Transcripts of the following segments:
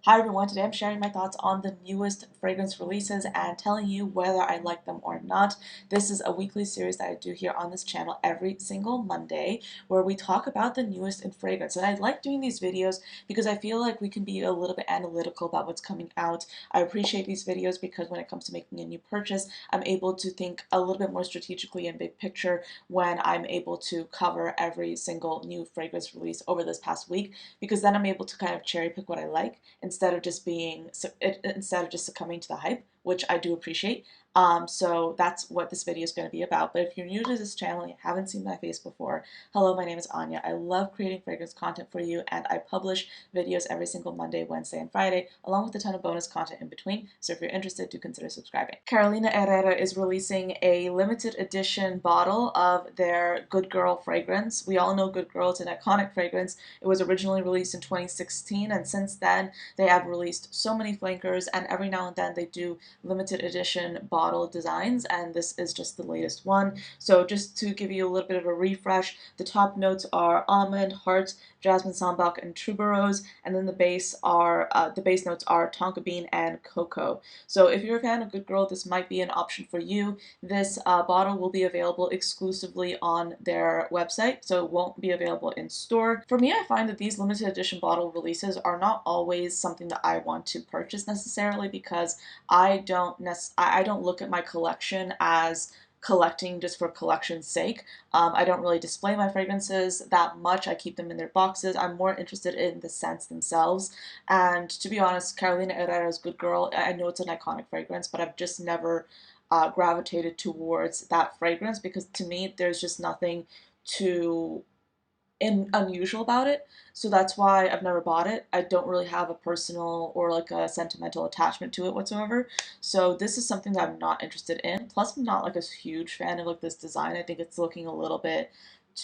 Hi everyone, today I'm sharing my thoughts on the newest fragrance releases and telling you whether I like them or not. This is a weekly series that I do here on this channel every single Monday where we talk about the newest in fragrance. And I like doing these videos because I feel like we can be a little bit analytical about what's coming out. I appreciate these videos because when it comes to making a new purchase, I'm able to think a little bit more strategically and big picture when I'm able to cover every single new fragrance release over this past week, because then I'm able to kind of cherry pick what I like instead of just succumbing to the hype, which I do appreciate. So that's what this video is going to be about. But if you're new to this channel and you haven't seen my face before, hello, my name is Anya. I love creating fragrance content for you, and I publish videos every single Monday, Wednesday, and Friday, along with a ton of bonus content in between. So if you're interested, do consider subscribing. Carolina Herrera is releasing a limited edition bottle of their Good Girl fragrance. We all know Good Girl, it's an iconic fragrance. It was originally released in 2016, and since then they have released so many flankers, and every now and then they do limited edition bottle designs, and this is just the latest one. So just to give you a little bit of a refresh, the top notes are almond, heart, jasmine, sambac, and tuberose, and then the base notes are tonka bean and cocoa. So if you're a fan of Good Girl, this might be an option for you. This bottle will be available exclusively on their website, so it won't be available in store. For me, I find that these limited edition bottle releases are not always something that I want to purchase necessarily, because I don't look at my collection as collecting just for collection's sake. I don't really display my fragrances that much. I keep them in their boxes. I'm more interested in the scents themselves. And to be honest, Carolina Herrera's Good Girl, I know it's an iconic fragrance, but I've just never gravitated towards that fragrance, because to me, there's just nothing too unusual about it. So that's why I've never bought it. I don't really have a personal or like a sentimental attachment to it whatsoever. So this is something that I'm not interested in. Plus, I'm not like a huge fan of like this design. I think it's looking a little bit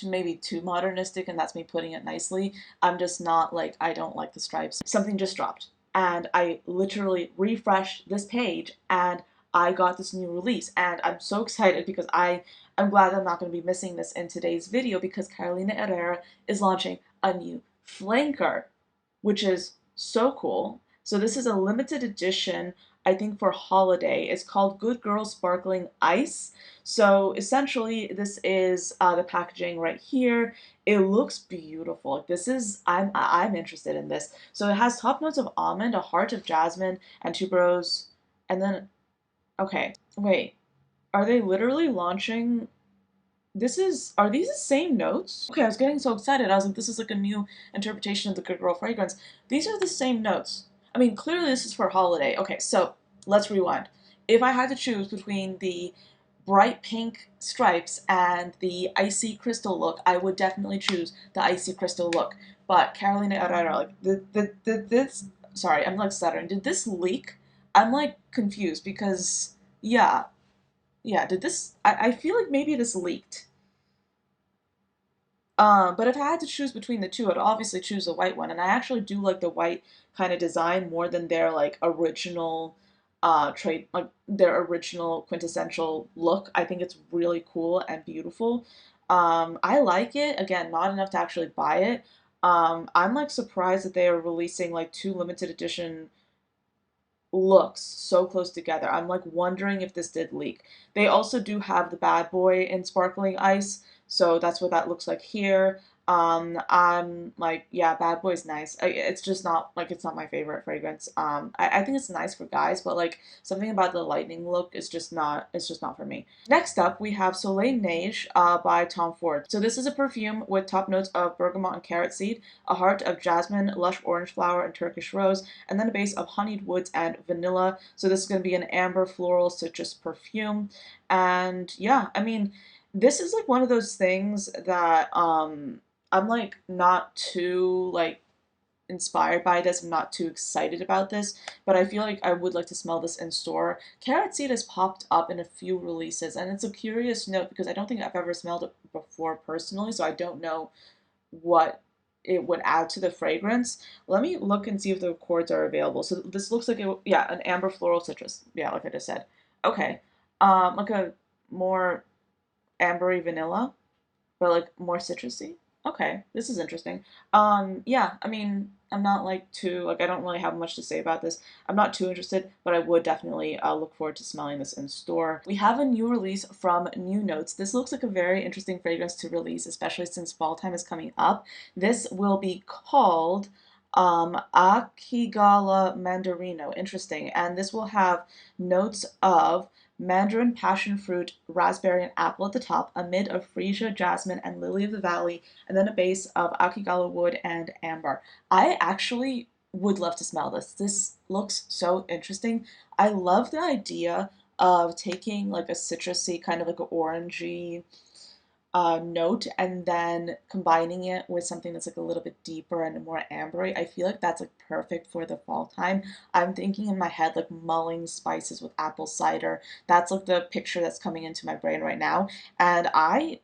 maybe too modernistic, and that's me putting it nicely. I'm just not like, I don't like the stripes. Something just dropped, and I literally refreshed this page and I got this new release, and I'm so excited because I'm glad I'm not going to be missing this in today's video, because Carolina Herrera is launching a new flanker, which is so cool. So this is a limited edition, I think for holiday. It's called Good Girl Sparkling Ice. So essentially this is the packaging right here. It looks beautiful. I'm interested in this. So it has top notes of almond, a heart of jasmine, and tuberose, and then, okay, wait. Are they literally launching? Are these the same notes? Okay, I was getting so excited. I was like, this is like a new interpretation of the Good Girl fragrance. These are the same notes. I mean, clearly this is for holiday. Okay, so let's rewind. If I had to choose between the bright pink stripes and the icy crystal look, I would definitely choose the icy crystal look. But Carolina Herrera, like, sorry, I'm like stuttering. Did this leak? I'm like confused because, yeah, did this, I feel like maybe this leaked. But if I had to choose between the two, I'd obviously choose the white one. And I actually do like the white kind of design more than their like original like their original quintessential look. I think it's really cool and beautiful. I like it. Again, not enough to actually buy it. I'm like surprised that they are releasing like two limited edition looks so close together. I'm like wondering if this did leak. They also do have the Bad Boy in Sparkling Ice, so that's what that looks like here. I'm like, yeah, Bad Boy's nice. It's just not like, it's not my favorite fragrance. I think it's nice for guys, but like something about the lightning look is just not, it's just not for me. Next up, we have Soleil Neige by Tom Ford. So this is a perfume with top notes of bergamot and carrot seed, a heart of jasmine, lush orange flower, and Turkish rose, and then a base of honeyed woods and vanilla. So this is going to be an amber floral citrus perfume. And yeah, I mean, this is like one of those things that I'm like not too like inspired by this. I'm not too excited about this, but I feel like I would like to smell this in store. Carrot seed has popped up in a few releases, and it's a curious note because I don't think I've ever smelled it before personally, so I don't know what it would add to the fragrance. Let me look and see if the accords are available. So this looks like yeah, an amber floral citrus. Yeah, like I just said. Okay. Like a more ambery vanilla, but like more citrusy. Okay, this is interesting. Yeah, I mean, I'm not like too like I don't really have much to say about this. I'm not too interested, but I would definitely look forward to smelling this in store. We have a new release from New Notes. This looks like a very interesting fragrance to release, especially since fall time is coming up. This will be called Akigala Mandarino. Interesting, and this will have notes of mandarin, passion fruit, raspberry, and apple at the top, a mid of freesia, jasmine, and lily of the valley, and then a base of Akigala wood and amber. I actually would love to smell this. This looks so interesting. I love the idea of taking like a citrusy, kind of like an orangey note and then combining it with something that's like a little bit deeper and more ambery. I feel like that's like perfect for the fall time. I'm thinking in my head like mulling spices with apple cider. That's like the picture that's coming into my brain right now. And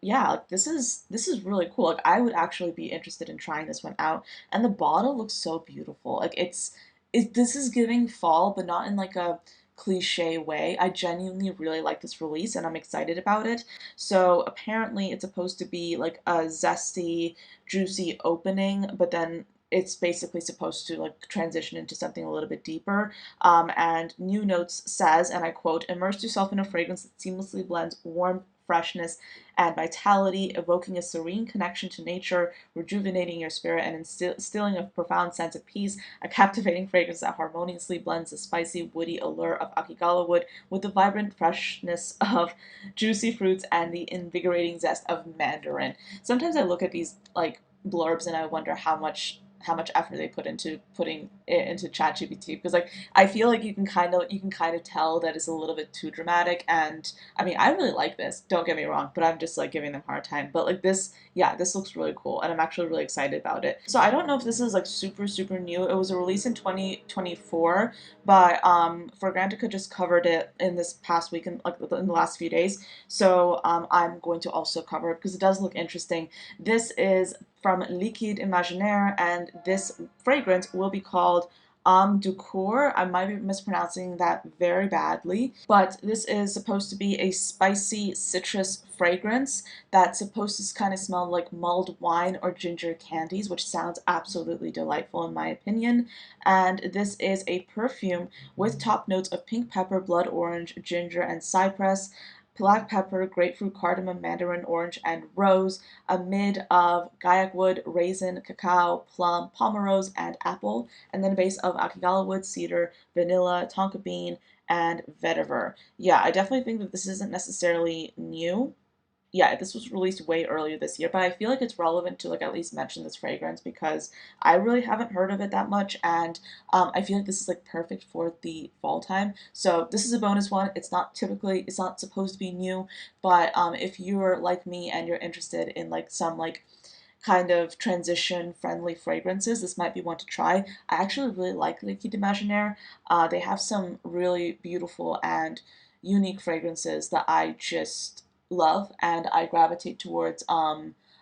yeah, like this is really cool. Like I would actually be interested in trying this one out. And the bottle looks so beautiful. Like this is giving fall, but not in like a cliche way. I genuinely really like this release and I'm excited about it. So apparently it's supposed to be like a zesty, juicy opening, but then it's basically supposed to like transition into something a little bit deeper. And New Notes says, and I quote, immerse yourself in a fragrance that seamlessly blends warmth, freshness, and vitality, evoking a serene connection to nature, rejuvenating your spirit, and instilling a profound sense of peace. A captivating fragrance that harmoniously blends the spicy, woody allure of Akigala wood with the vibrant freshness of juicy fruits and the invigorating zest of mandarin. Sometimes I look at these like blurbs and I wonder how much effort they put into putting it into ChatGPT because like I feel like you can kind of tell that it's a little bit too dramatic and I mean I really like this, don't get me wrong, but I'm just like giving them a hard time. But like this, yeah, this looks really cool and I'm actually really excited about it. So I don't know if this is like super super new. It was a release in 2024, but Fragrantica just covered it in this past week in like in the last few days. So I'm going to also cover it because it does look interesting. This is from Liquide Imaginaire, and this fragrance will be called Âme du Coeur. I might be mispronouncing that very badly, but this is supposed to be a spicy citrus fragrance that's supposed to kind of smell like mulled wine or ginger candies, which sounds absolutely delightful in my opinion. And this is a perfume with top notes of pink pepper, blood orange, ginger, and cypress, black pepper, grapefruit, cardamom, mandarin orange, and rose, a mid of gaiac wood, raisin, cacao, plum, pomerose, and apple, and then a base of akigala wood, cedar, vanilla, tonka bean, and vetiver. Yeah, I definitely think that this isn't necessarily new. Yeah, this was released way earlier this year, but I feel like it's relevant to like at least mention this fragrance because I really haven't heard of it that much, and I feel like this is like perfect for the fall time. So this is a bonus one. It's not supposed to be new, but if you're like me and you're interested in like some like kind of transition friendly fragrances, this might be one to try. I actually really like Liquide Imaginaire. They have some really beautiful and unique fragrances that I just love and I gravitate towards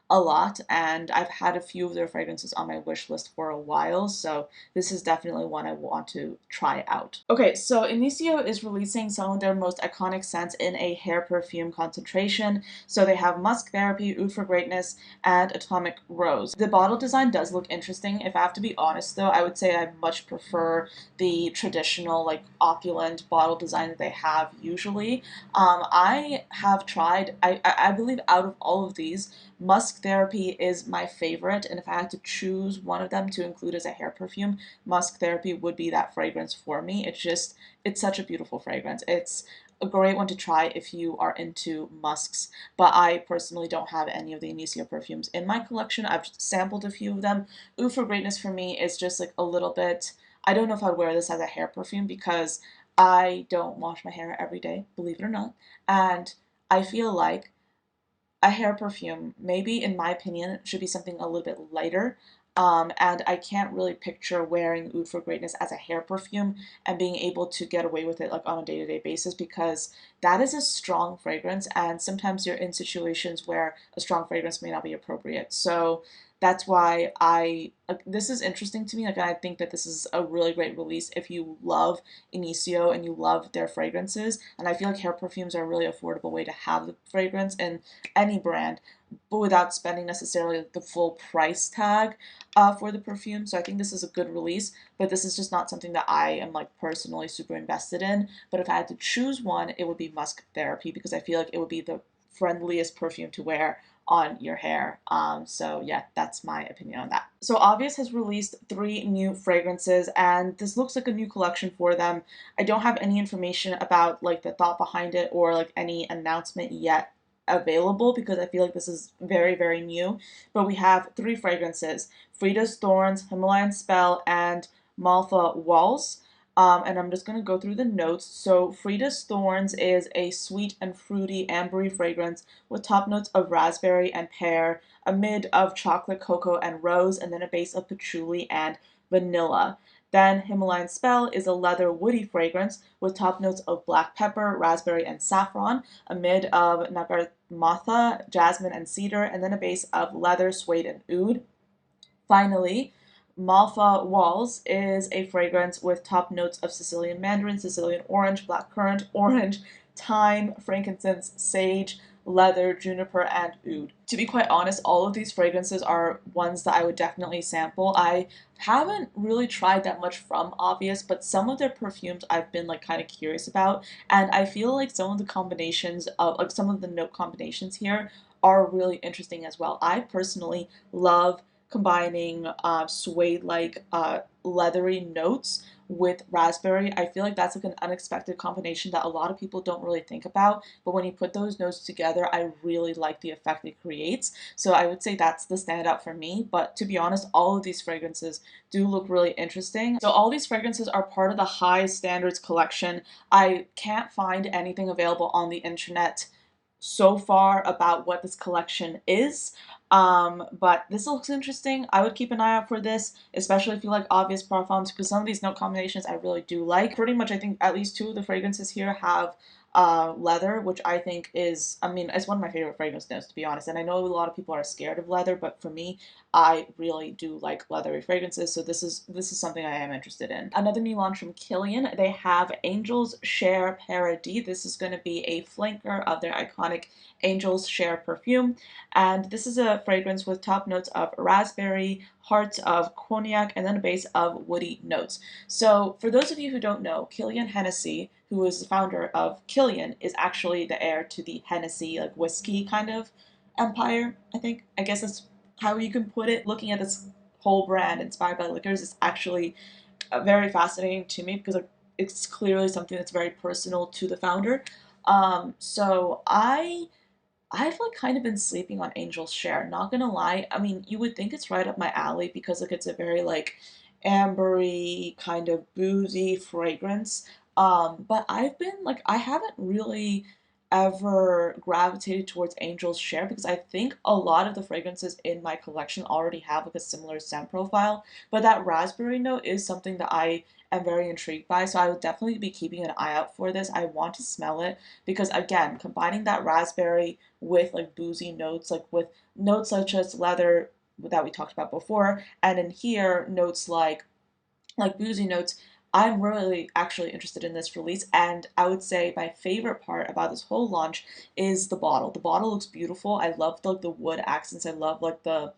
a lot, and I've had a few of their fragrances on my wish list for a while, so this is definitely one I want to try out. Okay, so Initio is releasing some of their most iconic scents in a hair perfume concentration. So they have Musk Therapy, Oud for Greatness, and Atomic Rose. The bottle design does look interesting. If I have to be honest though, I would say I much prefer the traditional like opulent bottle design that they have usually. I have tried, I believe out of all of these, Musk Therapy is my favorite, and if I had to choose one of them to include as a hair perfume, Musk Therapy would be that fragrance for me. It's such a beautiful fragrance. It's a great one to try if you are into musks, but I personally don't have any of the Initio perfumes in my collection. I've sampled a few of them. Oud for Greatness for me is just like a little bit, I don't know if I'd wear this as a hair perfume because I don't wash my hair every day, believe it or not, and I feel like a hair perfume, maybe in my opinion, should be something a little bit lighter. And I can't really picture wearing Oud for Greatness as a hair perfume and being able to get away with it like on a day-to-day basis because that is a strong fragrance and sometimes you're in situations where a strong fragrance may not be appropriate. So that's why this is interesting to me. Like I think that this is a really great release if you love Initio and you love their fragrances. And I feel like hair perfumes are a really affordable way to have the fragrance in any brand, but without spending necessarily the full price tag for the perfume. So I think this is a good release, but this is just not something that I am like personally super invested in. But if I had to choose one, it would be Musk Therapy, because I feel like it would be the friendliest perfume to wear on your hair. So yeah, that's my opinion on that. So Obvious has released 3 new fragrances, and this looks like a new collection for them. I don't have any information about like the thought behind it or like any announcement yet available, because I feel like this is very, very new. But we have 3 fragrances: Frida's Thorns, Himalayan Spell, and Malfa Walls. And I'm just going to go through the notes. So Frida's Thorns is a sweet and fruity ambery fragrance with top notes of raspberry and pear, a mid of chocolate, cocoa, and rose, and then a base of patchouli and vanilla. Then Himalayan Spell is a leather woody fragrance with top notes of black pepper, raspberry, and saffron, a mid of nagarmatha, jasmine, and cedar, and then a base of leather, suede, and oud. Finally, Malfa Walls is a fragrance with top notes of Sicilian mandarin, Sicilian orange, blackcurrant, orange, thyme, frankincense, sage, leather, juniper, and oud. To be quite honest, all of these fragrances are ones that I would definitely sample. I haven't really tried that much from Obvious, but some of their perfumes I've been like kind of curious about, and I feel like some of the combinations of like some of the note combinations here are really interesting as well. I personally love combining suede-like leathery notes with raspberry. I feel like that's like an unexpected combination that a lot of people don't really think about, but when you put those notes together, I really like the effect it creates. So I would say that's the standout for me, but to be honest, all of these fragrances do look really interesting. So all these fragrances are part of the High Standards collection. I can't find anything available on the internet so far about what this collection is. But this looks interesting. I would keep an eye out for this, especially if you like Obvious parfums, because some of these note combinations I really do like. Pretty much, I think at least 2 of the fragrances here have leather, which I think is, I mean, it's one of my favorite fragrance notes, to be honest. And I know a lot of people are scared of leather, but for me, I really do like leathery fragrances, so this is something I am interested in. Another new launch from Kilian, they have Angels Share Paradis. This is going to be a flanker of their iconic Angels Share perfume, and this is a fragrance with top notes of raspberry, hearts of cognac, and then a base of woody notes. So for those of you who don't know, Kilian Hennessy, who is the founder of Kilian, is actually the heir to the Hennessy like whiskey kind of empire, I think. I guess that's how you can put it. Looking at this whole brand inspired by liquors is actually very fascinating to me, because it's clearly something that's very personal to the founder. So I've like kind of been sleeping on Angel's Share, not gonna lie. I mean, you would think it's right up my alley, because like it's a very like ambery kind of boozy fragrance. But I've been like I haven't really ever gravitated towards Angel's Share, because I think a lot of the fragrances in my collection already have like a similar scent profile. But that raspberry note is something that I am very intrigued by, so I would definitely be keeping an eye out for this. I want to smell it, because again, combining that raspberry with like boozy notes, like with notes such as leather that we talked about before, and in here notes like boozy notes. I'm really actually interested in this release, and I would say my favorite part about this whole launch is the bottle. The bottle looks beautiful. I love like the wood accents. I love like the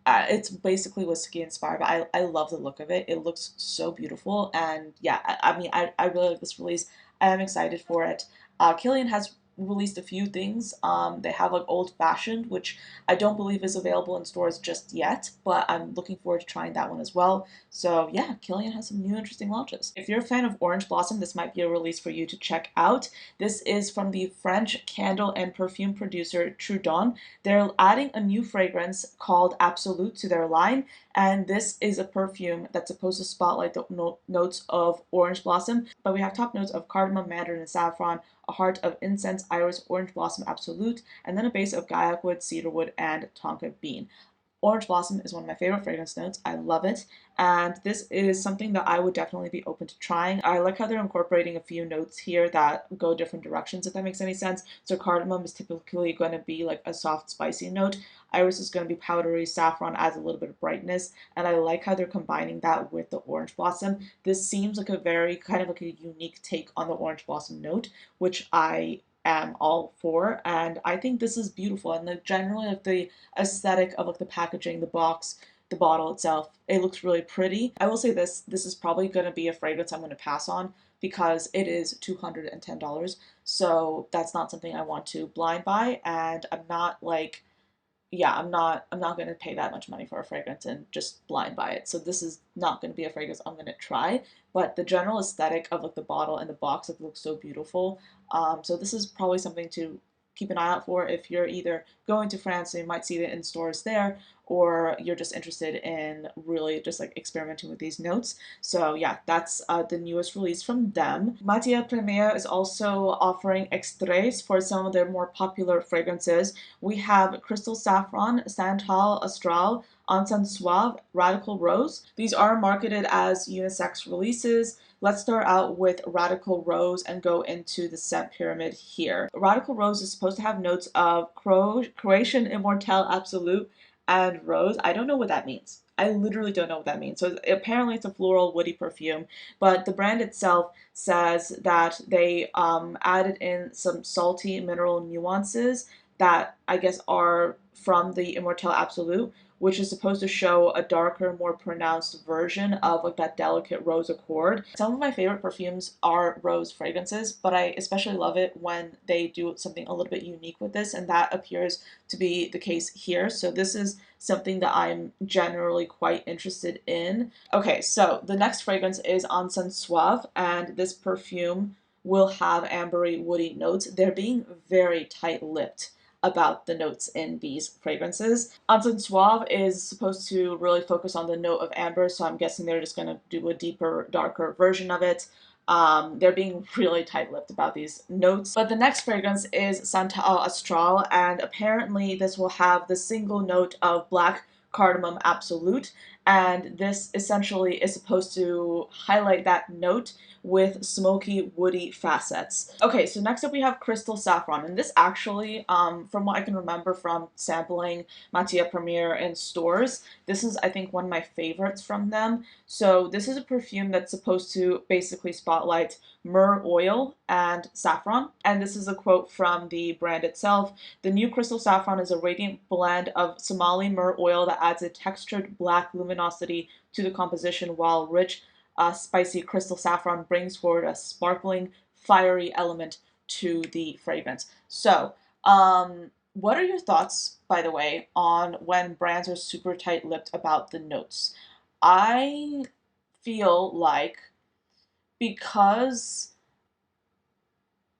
it's basically whiskey inspired, but I love the look of it. It looks so beautiful, and yeah, I mean, I really like this release. I am excited for it. Kilian has released a few things. They have like Old Fashioned, which I don't believe is available in stores just yet, but I'm looking forward to trying that one as well. So yeah, Kilian has some new interesting launches. If you're a fan of Orange Blossom, this might be a release for you to check out. This is from the French candle and perfume producer Trudon. They're adding a new fragrance called Absolute to their line, and this is a perfume that's supposed to spotlight the notes of orange blossom, but we have top notes of cardamom, mandarin, and saffron, a heart of incense, iris, orange blossom absolute, and then a base of guaiac wood, cedarwood, and tonka bean. Orange Blossom is one of my favorite fragrance notes. I love it. And this is something that I would definitely be open to trying. I like how they're incorporating a few notes here that go different directions, if that makes any sense. So cardamom is typically going to be like a soft, spicy note. Iris is going to be powdery. Saffron adds a little bit of brightness. And I like how they're combining that with the Orange Blossom. This seems like a very kind of like a unique take on the Orange Blossom note, which I am all for, and I think this is beautiful. And like generally, like the aesthetic of like the packaging, the box, the bottle itself, it looks really pretty. I will say this is probably going to be a fragrance I'm going to pass on because it is $210. So that's not something I want to blind buy, and I'm not like, yeah, I'm not going to pay that much money for a fragrance and just blind buy it. So this is not going to be a fragrance I'm going to try, but the general aesthetic of like the bottle and the box, like, looks so beautiful. So this is probably something to keep an eye out for if you're either going to France and you might see it in stores there, or you're just interested in really just like experimenting with these notes. So yeah, that's the newest release from them. Matiere Premiere is also offering extraits for some of their more popular fragrances. We have Crystal Saffron, Santal Astral, Encens Suave, Radical Rose. These are marketed as unisex releases. Let's start out with Radical Rose and go into the scent pyramid here. Radical Rose is supposed to have notes of Croatian Immortelle Absolute and Rose. I don't know what that means. I literally don't know what that means. So apparently it's a floral woody perfume, but the brand itself says that they added in some salty mineral nuances that I guess are from the Immortelle Absolute, which is supposed to show a darker, more pronounced version of like that delicate rose accord. Some of my favorite perfumes are rose fragrances, but I especially love it when they do something a little bit unique with this, and that appears to be the case here. So this is something that I'm generally quite interested in. Okay, so the next fragrance is Encens Suave, and this perfume will have ambery woody notes. They're being very tight-lipped about the notes in these fragrances. Encens Suave is supposed to really focus on the note of amber, so I'm guessing they're just going to do a deeper, darker version of it. They're being really tight-lipped about these notes. But the next fragrance is Santal Astral, and apparently this will have the single note of black cardamom absolute, and this essentially is supposed to highlight that note with smoky, woody facets. Okay, so next up we have Crystal Saffron, and this actually, from what I can remember from sampling Matiere Premiere in stores, this is, I think, one of my favorites from them. So this is a perfume that's supposed to basically spotlight myrrh oil and saffron, and this is a quote from the brand itself. The new Crystal Saffron is a radiant blend of Somali myrrh oil that adds a textured black luminosity to the composition, while rich spicy crystal saffron brings forward a sparkling, fiery element to the fragrance. So, what are your thoughts, by the way, on when brands are super tight-lipped about the notes? I feel like because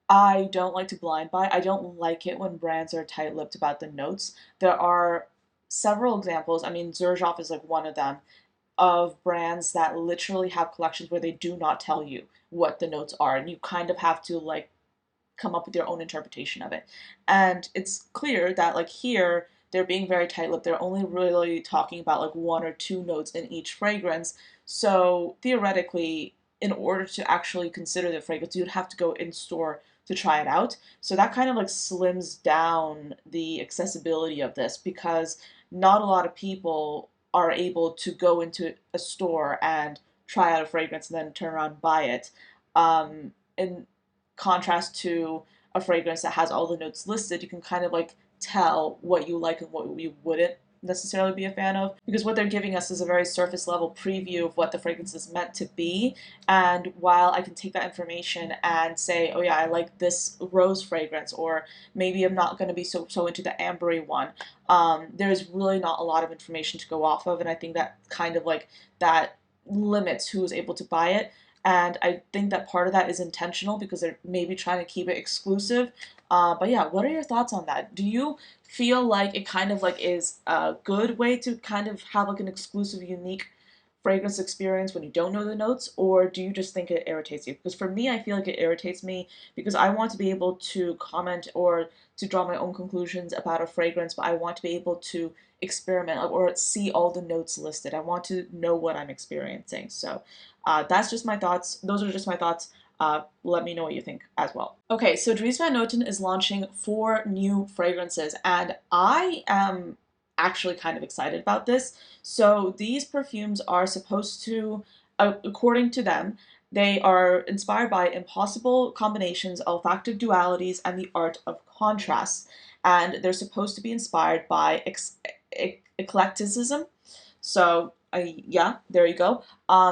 I don't like to blind buy, I don't like it when brands are tight-lipped about the notes. There are several examples. I mean, Xerjoff is like one of them, of brands that literally have collections where they do not tell you what the notes are, and you kind of have to like come up with your own interpretation of it. And it's clear that like here they're being very tight-lipped. They're only really talking about like one or two notes in each fragrance. So theoretically, in order to actually consider the fragrance, you'd have to go in store to try it out. So that kind of like slims down the accessibility of this, because not a lot of people are able to go into a store and try out a fragrance and then turn around and buy it. In contrast to a fragrance that has all the notes listed, you can kind of like tell what you like and what you wouldn't necessarily be a fan of, because what they're giving us is a very surface level preview of what the fragrance is meant to be. And while I can take that information and say, oh yeah, I like this rose fragrance, or maybe I'm not going to be so into the ambery one, there's really not a lot of information to go off of, and I think that kind of like that limits who is able to buy it. And I think that part of that is intentional because they're maybe trying to keep it exclusive. But yeah, what are your thoughts on that? Do you feel like it kind of like is a good way to kind of have like an exclusive, unique fragrance experience when you don't know the notes, or do you just think it irritates you? Because for me, I feel like it irritates me because I want to be able to comment or to draw my own conclusions about a fragrance, but I want to be able to experiment or see all the notes listed. I want to know what I'm experiencing. So that's just my thoughts. Those are just my thoughts. Let me know what you think as well. Okay, so Dries van Noten is launching 4 new fragrances, and I am actually kind of excited about this. So these perfumes are supposed to, according to them, They are inspired by impossible combinations, olfactive dualities, and the art of contrast. And they're supposed to be inspired by eclecticism. So, yeah, there you go.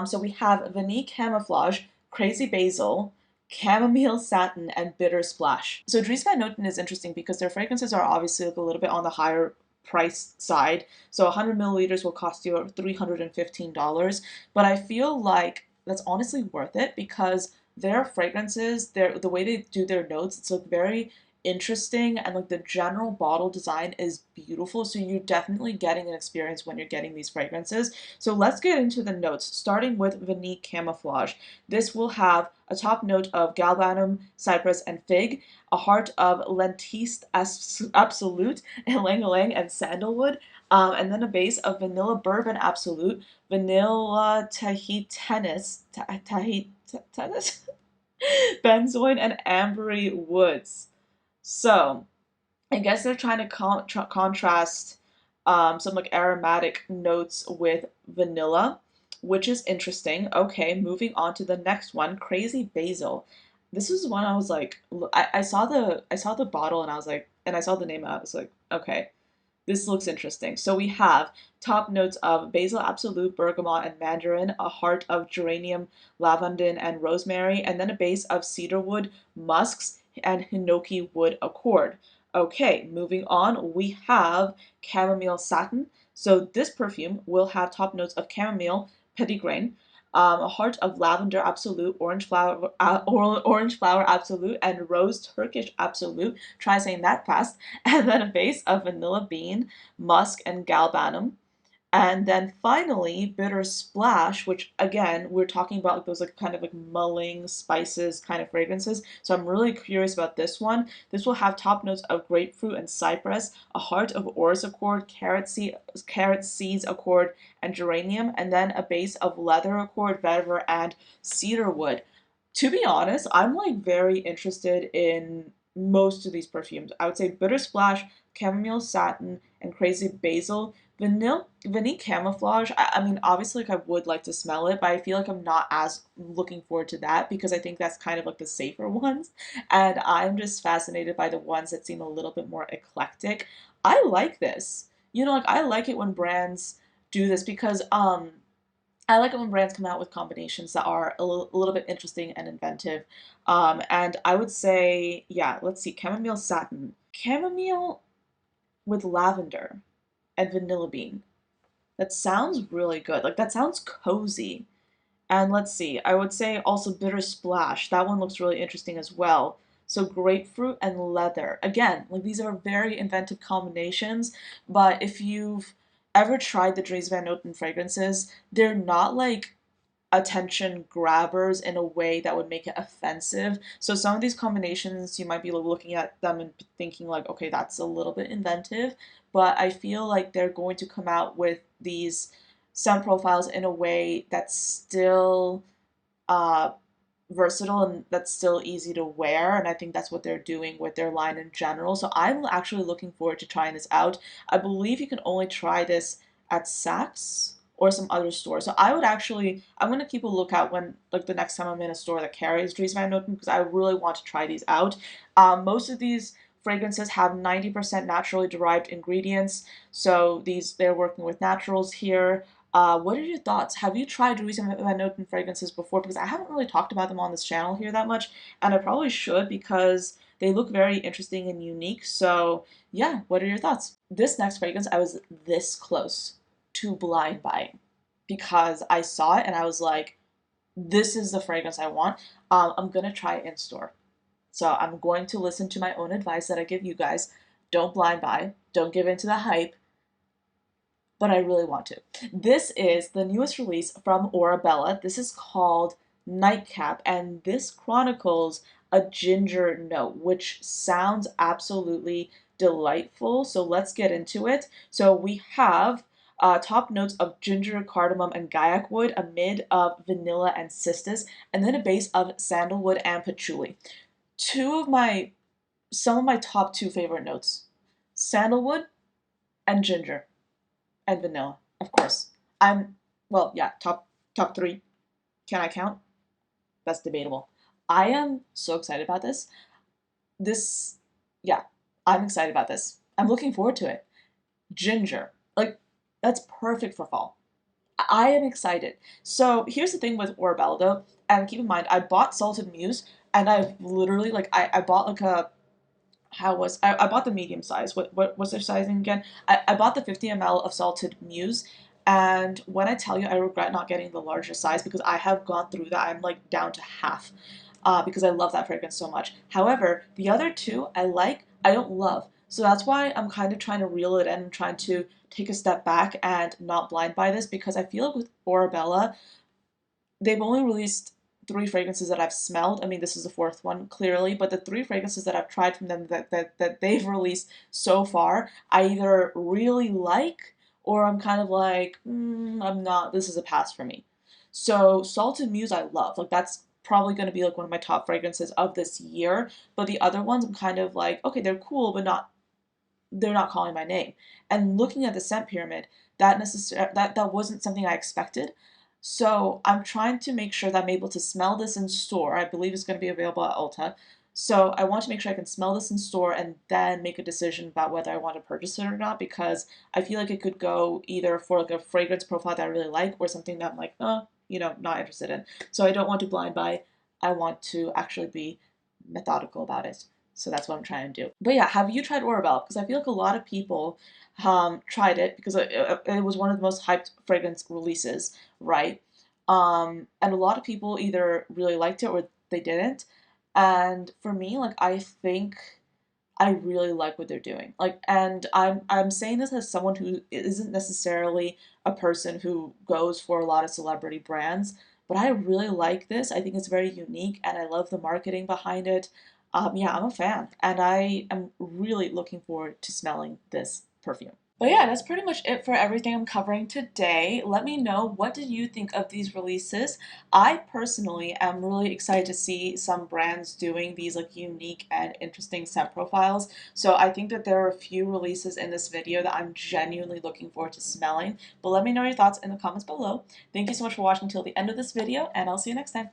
So we have Vanille Camouflage, Crazy Basil, Chamomile Satin, and Bitter Splash. So Dries van Noten is interesting because their fragrances are obviously like a little bit on the higher price side. So 100 milliliters will cost you $315. But I feel like that's honestly worth it because their fragrances, the way they do their notes, it's like very interesting, and like the general bottle design is beautiful, so you're definitely getting an experience when you're getting these fragrances. So let's get into the notes, starting with Vanille Camouflage. This will have a top note of galbanum, cypress, and fig, a heart of Lentiste Absolute, ylang ylang, and sandalwood, and then a base of Vanilla Bourbon Absolute, Vanilla Tahitianis, benzoin, and ambery woods. So I guess they're trying to contrast some like aromatic notes with vanilla, which is interesting. Okay, moving on to the next one, Crazy Basil. This is one I was like, I saw the bottle and I was like, and I saw the name and I was like, okay, this looks interesting. So we have top notes of basil absolute, bergamot, and mandarin, a heart of geranium, lavandin, and rosemary, and then a base of cedarwood, musks, and hinoki wood accord. Okay, moving on, we have chamomile satin. So this perfume will have top notes of chamomile, petitgrain, a heart of lavender absolute, orange flower absolute, and rose Turkish absolute. Try saying that fast. And then a base of vanilla bean, musk, and galbanum. And then finally, bitter splash, which again, we're talking about like those like kind of like mulling spices kind of fragrances. So I'm really curious about this one. This will have top notes of grapefruit and cypress, a heart of orris accord, carrot seeds accord, and geranium, and then a base of leather accord, vetiver, and cedarwood. To be honest, I'm like very interested in most of these perfumes. I would say bitter splash, chamomile satin, and crazy basil. Vanille camouflage. I mean, obviously, like I would like to smell it, but I feel like I'm not as looking forward to that because I think that's kind of like the safer ones, and I'm just fascinated by the ones that seem a little bit more eclectic. I like this. You know, like I like it when brands do this because I like it when brands come out with combinations that are a little bit interesting and inventive. And I would say, yeah, let's see, chamomile satin, chamomile with lavender and vanilla bean. That sounds really good. Like that sounds cozy. And let's see, I would say also bitter splash. That one looks really interesting as well. So grapefruit and leather. Again, like these are very inventive combinations, but if you've ever tried the Dries Van Noten fragrances, they're not like attention grabbers in a way that would make it offensive. So some of these combinations, you might be looking at them and thinking like, okay, that's a little bit inventive, but I feel like they're going to come out with these scent profiles in a way that's still uh, versatile and that's still easy to wear. And I think that's what they're doing with their line in general. So I'm actually looking forward to trying this out. I believe you can only try this at Saks or some other store. So I would actually, I'm going to keep a lookout when, like, the next time I'm in a store that carries Dries Van Noten because I really want to try these out. Most of these fragrances have 90% naturally derived ingredients. So they're working with naturals here. What are your thoughts? Have you tried Dries Van Noten fragrances before? Because I haven't really talked about them on this channel here that much, and I probably should because they look very interesting and unique. So yeah, what are your thoughts? This next fragrance, I was this close to blind buying because I saw it and I was like, this is the fragrance I want. I'm gonna try it in store. So I'm going to listen to my own advice that I give you guys. Don't blind buy. Don't give in to the hype, but I really want to. This is the newest release from Orabella. This is called Nightcap, and this chronicles a ginger note, which sounds absolutely delightful. So let's get into it. So we have top notes of ginger, cardamom, and gaiac wood, a mid of vanilla and cistus, and then a base of sandalwood and patchouli. Some of my top two favorite notes: sandalwood and ginger and vanilla, of course. I'm well, yeah, top three. Can I count? that's debatable. I am so excited about this. Yeah, I'm excited about this. I'm looking forward to it. Ginger, like, that's perfect for fall. I am excited. So here's the thing with Orebella though, and keep in mind, I bought Salted Muse, and I literally, like, I bought like a, I bought the medium size. What was their sizing again? I bought the 50 ml of Salted Muse, and when I tell you I regret not getting the larger size because I have gone through that, I'm like down to half, because I love that fragrance so much. However, the other two I like, I don't love. So that's why I'm kind of trying to reel it in and trying to take a step back and not blind buy this, because I feel like with Orabella, they've only released three fragrances that I've smelled. I mean, this is the fourth one, clearly, but the three fragrances that I've tried from them that they've released so far, I either really like or I'm kind of like, I'm not, this is a pass for me. So Salted Muse I love. Like, that's probably going to be like one of my top fragrances of this year. But the other ones I'm kind of like, okay, they're cool, but not, they're not calling my name. And looking at the scent pyramid, that wasn't something I expected. So I'm trying to make sure that I'm able to smell this in store. I believe it's going to be available at Ulta. So I want to make sure I can smell this in store and then make a decision about whether I want to purchase it or not, because I feel like it could go either for like a fragrance profile that I really like or something that I'm like, not interested in. So I don't want to blind buy. I want to actually be methodical about it. So that's what I'm trying to do. But yeah, have you tried Orabelle? Because I feel like a lot of people tried it because it was one of the most hyped fragrance releases, right? And a lot of people either really liked it or they didn't. And for me, like, I think I really like what they're doing. Like, and I'm saying this as someone who isn't necessarily a person who goes for a lot of celebrity brands, but I really like this. I think it's very unique, and I love the marketing behind it. Yeah, I'm a fan, and I am really looking forward to smelling this perfume. But yeah, that's pretty much it for everything I'm covering today. Let me know, what did you think of these releases? I personally am really excited to see some brands doing these like unique and interesting scent profiles. So I think that there are a few releases in this video that I'm genuinely looking forward to smelling. But let me know your thoughts in the comments below. Thank you so much for watching till the end of this video, and I'll see you next time.